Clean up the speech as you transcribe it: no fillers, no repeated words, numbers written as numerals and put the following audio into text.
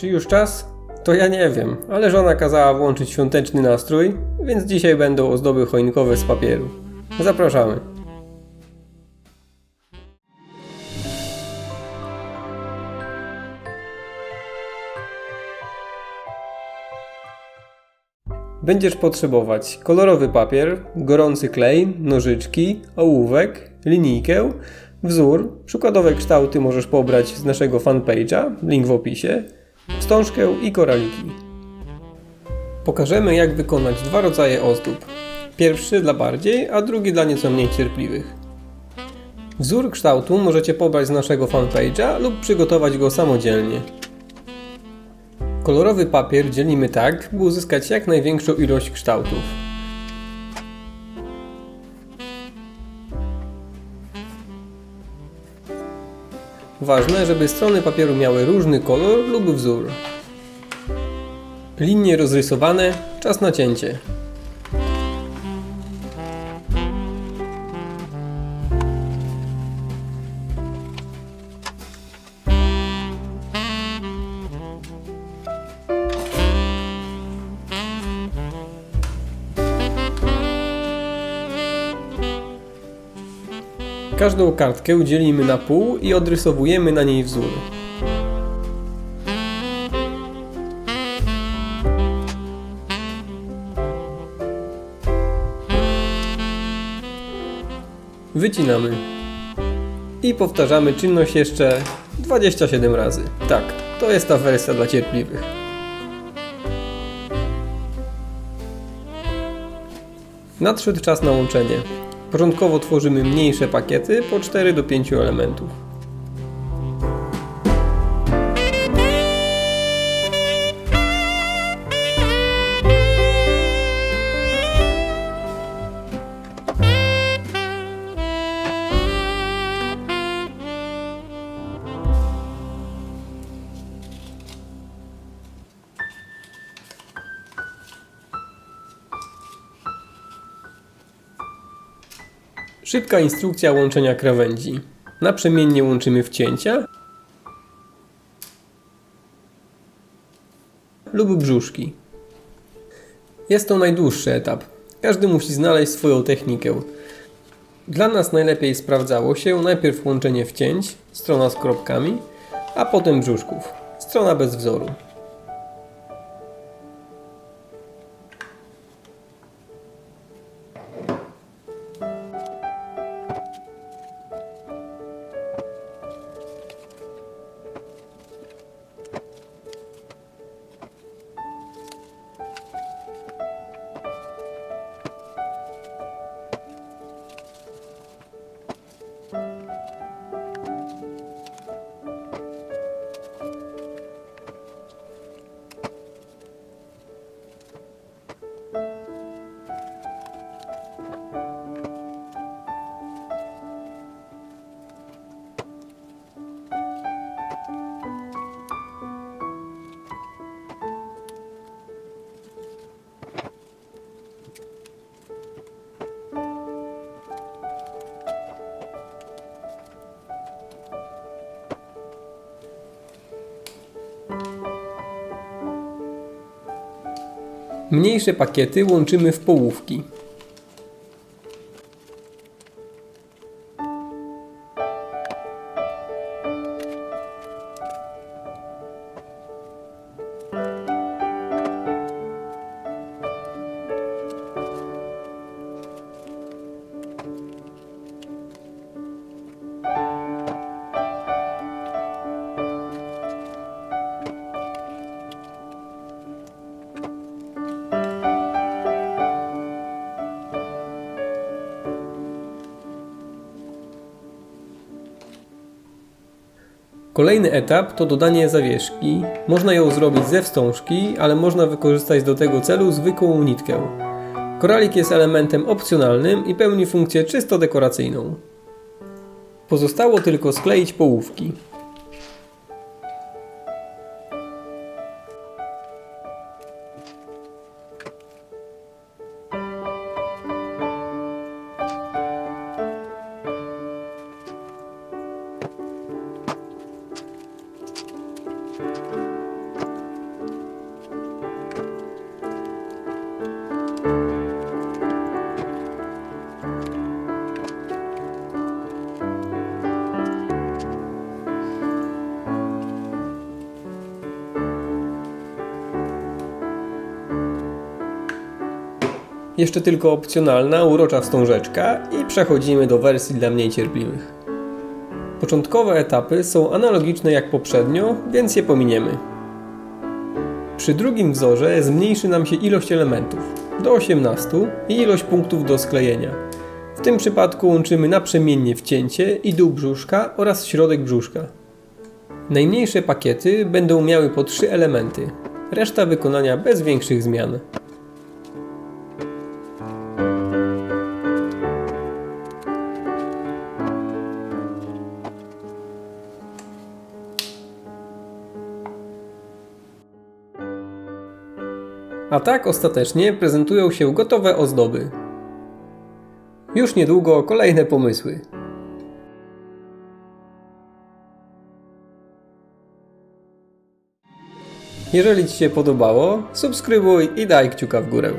Czy już czas? To ja nie wiem, ale żona kazała włączyć świąteczny nastrój, więc dzisiaj będą ozdoby choinkowe z papieru. Zapraszamy. Będziesz potrzebować kolorowy papier, gorący klej, nożyczki, ołówek, linijkę, wzór, przykładowe kształty możesz pobrać z naszego fanpage'a, link w opisie, wstążkę i koraliki. Pokażemy, jak wykonać dwa rodzaje ozdób. Pierwszy dla bardziej, a drugi dla nieco mniej cierpliwych. Wzór kształtu możecie pobrać z naszego fanpage'a lub przygotować go samodzielnie. Kolorowy papier dzielimy tak, by uzyskać jak największą ilość kształtów. Ważne, żeby strony papieru miały różny kolor lub wzór. Linie rozrysowane, czas na cięcie. Każdą kartkę dzielimy na pół i odrysowujemy na niej wzór. Wycinamy. I powtarzamy czynność jeszcze 27 razy. Tak, to jest ta wersja dla cierpliwych. Nadszedł czas na łączenie. Początkowo tworzymy mniejsze pakiety po 4 do 5 elementów. Szybka instrukcja łączenia krawędzi. Naprzemiennie łączymy wcięcia lub brzuszki. Jest to najdłuższy etap. Każdy musi znaleźć swoją technikę. Dla nas najlepiej sprawdzało się najpierw łączenie wcięć, strona z kropkami, a potem brzuszków, strona bez wzoru. Mniejsze pakiety łączymy w połówki. Kolejny etap to dodanie zawieszki. Można ją zrobić ze wstążki, ale można wykorzystać do tego celu zwykłą nitkę. Koralik jest elementem opcjonalnym i pełni funkcję czysto dekoracyjną. Pozostało tylko skleić połówki. Jeszcze tylko opcjonalna, urocza wstążeczka i przechodzimy do wersji dla mniej cierpliwych. Początkowe etapy są analogiczne jak poprzednio, więc je pominiemy. Przy drugim wzorze zmniejszy nam się ilość elementów do 18 i ilość punktów do sklejenia. W tym przypadku łączymy naprzemiennie wcięcie i dół brzuszka oraz środek brzuszka. Najmniejsze pakiety będą miały po 3 elementy, reszta wykonania bez większych zmian. A tak ostatecznie prezentują się gotowe ozdoby. Już niedługo kolejne pomysły. Jeżeli Ci się podobało, subskrybuj i daj kciuka w górę.